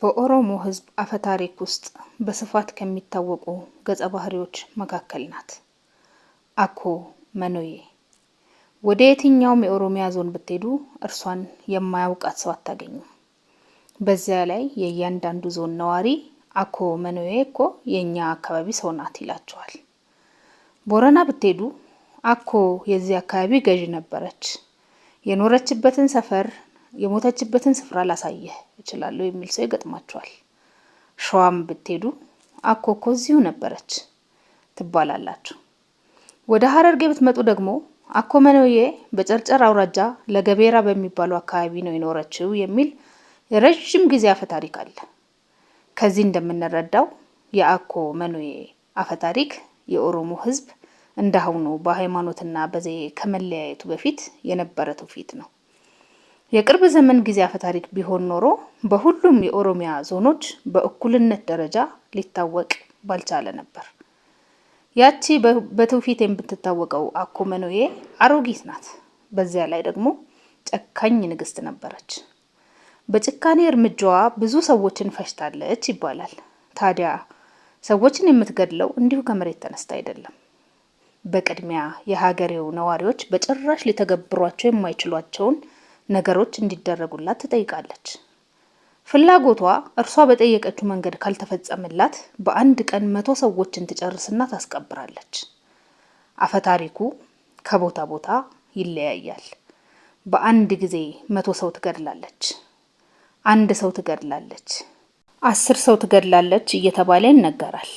በኦሮሞ ህዝብ አፈታሪክ ውስጥ በስፋት ከሚታወቁ ገጸ ባህሪዎች መካከል ናት። አኮ መኖዬ። ወደ የትኛውም የኦሮሚያ ዞን ብትሄዱ እርሷን የማያውቃት ሰው አታገኙም። በዚያ ላይ የእያንዳንዱ ዞን ነዋሪ አኮ መኖዬ እኮ የኛ አካባቢ ሰው ናት ይላቸዋል። ቦረና ብትሄዱ አኮ የዚህ አካባቢ ገዢ ነበረች፣ የኖረችበትን ሰፈር የሞተችበትን ስፍራ ላሳየህ እችላለሁ የሚል ሰው ይገጥማቸዋል። ሸዋም ብትሄዱ አኮ እኮ እዚሁ ነበረች ትባላላችሁ። ወደ ሐረርጌ ብትመጡ ደግሞ አኮ መኖዬ በጨርጨር አውራጃ ለገቤራ በሚባለው አካባቢ ነው የኖረችው የሚል የረጅም ጊዜ አፈታሪክ አለ። ከዚህ እንደምንረዳው የአኮ መኖዬ አፈታሪክ የኦሮሞ ህዝብ እንዳሁኑ በሃይማኖትና በዘዬ ከመለያየቱ በፊት የነበረ ትውፊት ነው። የቅርብ ዘመን ጊዜ አፈታሪክ ቢሆን ኖሮ በሁሉም የኦሮሚያ ዞኖች በእኩልነት ደረጃ ሊታወቅ ባልቻለ ነበር። ያቺ በትውፊት የምትታወቀው አኮ መኖዬ አሮጊት ናት። በዚያ ላይ ደግሞ ጨካኝ ንግስት ነበረች። በጭካኔ እርምጃዋ ብዙ ሰዎችን ፈጅታለች ይባላል። ታዲያ ሰዎችን የምትገድለው እንዲሁ ከመሬት ተነስታ አይደለም። በቅድሚያ የሀገሬው ነዋሪዎች በጭራሽ ሊተገብሯቸው የማይችሏቸውን ነገሮች እንዲደረጉላት ትጠይቃለች። ፍላጎቷ እርሷ በጠየቀችው መንገድ ካልተፈጸመላት በአንድ ቀን 100 ሰዎችን ትጨርስና ታስቀብራለች። አፈታሪኩ ከቦታ ቦታ ይለያያል። በአንድ ጊዜ 100 ሰው ትገድላለች፣ 1 ሰው ትገድላለች፣ 10 ሰው ትገድላለች እየተባለ ይነገራል።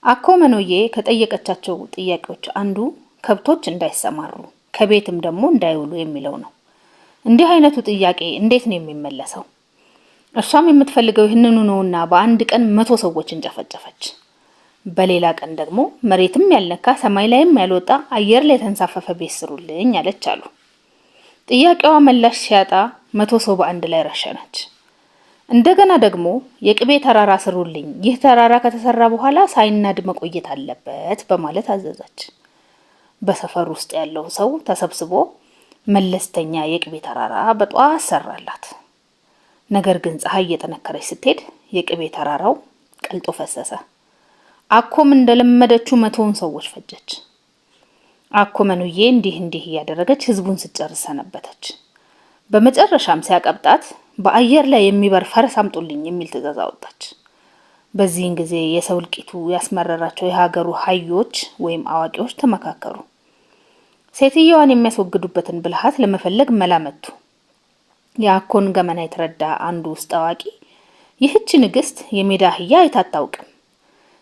አኮ መኖዬ ከጠየቀቻቸው ጥያቄዎች አንዱ ከብቶች እንዳይሰማሩ ከቤትም ደግሞ እንዳይውሉ የሚለው ነው። እንዲህ አይነቱ ጥያቄ እንዴት ነው የሚመለሰው? እርሷም የምትፈልገው ይህንኑ ነውና በአንድ ቀን 100 ሰዎችን ጨፈጨፈች። በሌላ ቀን ደግሞ መሬትም ያልነካ ሰማይ ላይም ያልወጣ አየር ላይ የተንሳፈፈ ቤት ስሩልኝ አለች አሉ። ጥያቄዋ ምላሽ ሲያጣ 100 ሰው በአንድ ላይ ረሸነች። እንደገና ደግሞ የቅቤ ተራራ ስሩልኝ፣ ይህ ተራራ ከተሰራ በኋላ ሳይናድ መቆየት አለበት በማለት አዘዘች። በሰፈር ውስጥ ያለው ሰው ተሰብስቦ መለስተኛ የቅቤ ተራራ በጧት ሰራላት። ነገር ግን ፀሐይ እየጠነከረች ስትሄድ የቅቤ ተራራው ቀልጦ ፈሰሰ። አኮም እንደለመደችው 100 ሰዎች ፈጀች። አኮ መኖዬ እንዲህ እያደረገች ህዝቡን ስትጨርስ ሰነበተች። በመጨረሻም ሲያቀብጣት በአየር ላይ የሚበር ፈረስ አምጡልኝ የሚል ትዕዛዝ አወጣች። በዚህን ጊዜ የሰው እልቂቱ ያስመረራቸው የሀገሩ ሀዮች ወይም አዋቂዎች ተመካከሩ። ሴትየዋን የሚያስወግዱበትን ብልሃት ለመፈለግ መላመቱ። የአኮን ገመና የተረዳ አንዱ ውስጥ አዋቂ ይህች ንግስት የሜዳ አህያ አይታጣውቅም፣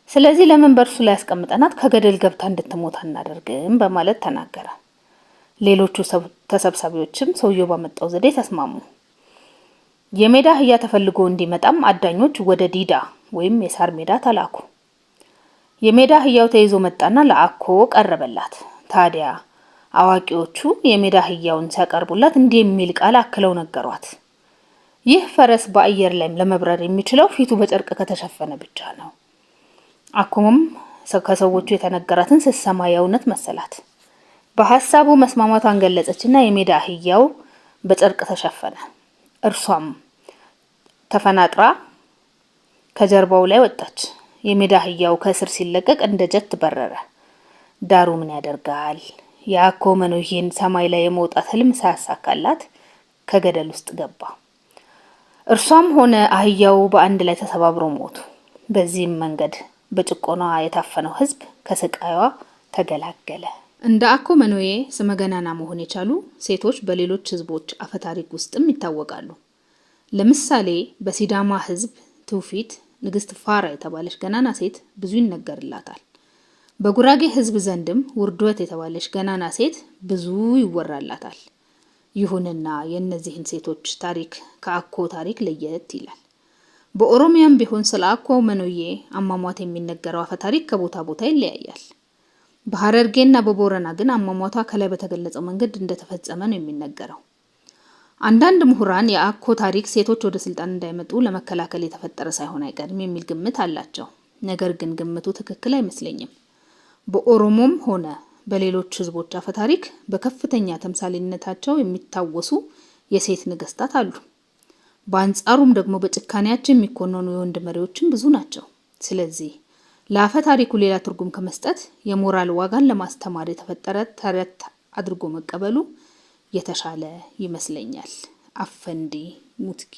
ስለዚህ ለምን በእርሱ ላይ ያስቀምጠናት ከገደል ገብታ እንድትሞት አናደርግም በማለት ተናገረ። ሌሎቹ ተሰብሳቢዎችም ሰውየው ባመጣው ዘዴ ተስማሙ። የሜዳ አህያ ተፈልጎ እንዲመጣም አዳኞች ወደ ዲዳ ወይም የሳር ሜዳ ተላኩ። የሜዳ አህያው ተይዞ መጣና ለአኮ ቀረበላት። ታዲያ አዋቂዎቹ የሜዳ አህያውን ሲያቀርቡላት እንዲህ የሚል ቃል አክለው ነገሯት። ይህ ፈረስ በአየር ላይ ለመብረር የሚችለው ፊቱ በጨርቅ ከተሸፈነ ብቻ ነው። አኮም ከሰዎቹ የተነገራትን ስትሰማ የእውነት መሰላት። በሐሳቡ መስማማቷን ገለጸችና የሜዳ አህያው በጨርቅ ተሸፈነ። እርሷም ተፈናጥራ ከጀርባው ላይ ወጣች። የሜዳ አህያው ከስር ሲለቀቅ እንደ ጀት በረረ። ዳሩ ምን ያደርጋል የአኮ መኖዬን ሰማይ ላይ የመውጣት ህልም ሳያሳካላት ከገደል ውስጥ ገባ። እርሷም ሆነ አህያው በአንድ ላይ ተሰባብረው ሞቱ። በዚህም መንገድ በጭቆና የታፈነው ህዝብ ከስቃይዋ ተገላገለ። እንደ አኮ መኖዬ ስመገናና መሆን የቻሉ ሴቶች በሌሎች ህዝቦች አፈታሪክ ውስጥም ይታወቃሉ። ለምሳሌ በሲዳማ ህዝብ ትውፊት ንግስት ፋራ የተባለች ገናና ሴት ብዙ ይነገርላታል። በጉራጌ ህዝብ ዘንድም ውርዶት የተባለች ገናና ሴት ብዙ ይወራላታል። ይሁንና የእነዚህን ሴቶች ታሪክ ከአኮ ታሪክ ለየት ይላል። በኦሮሚያም ቢሆን ስለ አኮ መኖዬ አሟሟት የሚነገረው አፈታሪክ ከቦታ ቦታ ይለያያል። በሐረርጌና በቦረና ግን አሟሟቷ ከላይ በተገለጸው መንገድ እንደተፈጸመ ነው የሚነገረው። አንዳንድ ምሁራን የአኮ ታሪክ ሴቶች ወደ ስልጣን እንዳይመጡ ለመከላከል የተፈጠረ ሳይሆን አይቀርም የሚል ግምት አላቸው። ነገር ግን ግምቱ ትክክል አይመስለኝም። በኦሮሞም ሆነ በሌሎች ህዝቦች አፈታሪክ በከፍተኛ ተምሳሌነታቸው የሚታወሱ የሴት ነገስታት አሉ። በአንጻሩም ደግሞ በጭካኔያቸው የሚኮነኑ የወንድ መሪዎችም ብዙ ናቸው። ስለዚህ ለአፈ ታሪኩ ሌላ ትርጉም ከመስጠት የሞራል ዋጋን ለማስተማር የተፈጠረ ተረት አድርጎ መቀበሉ የተሻለ ይመስለኛል። አፈንዲ ሙትቂ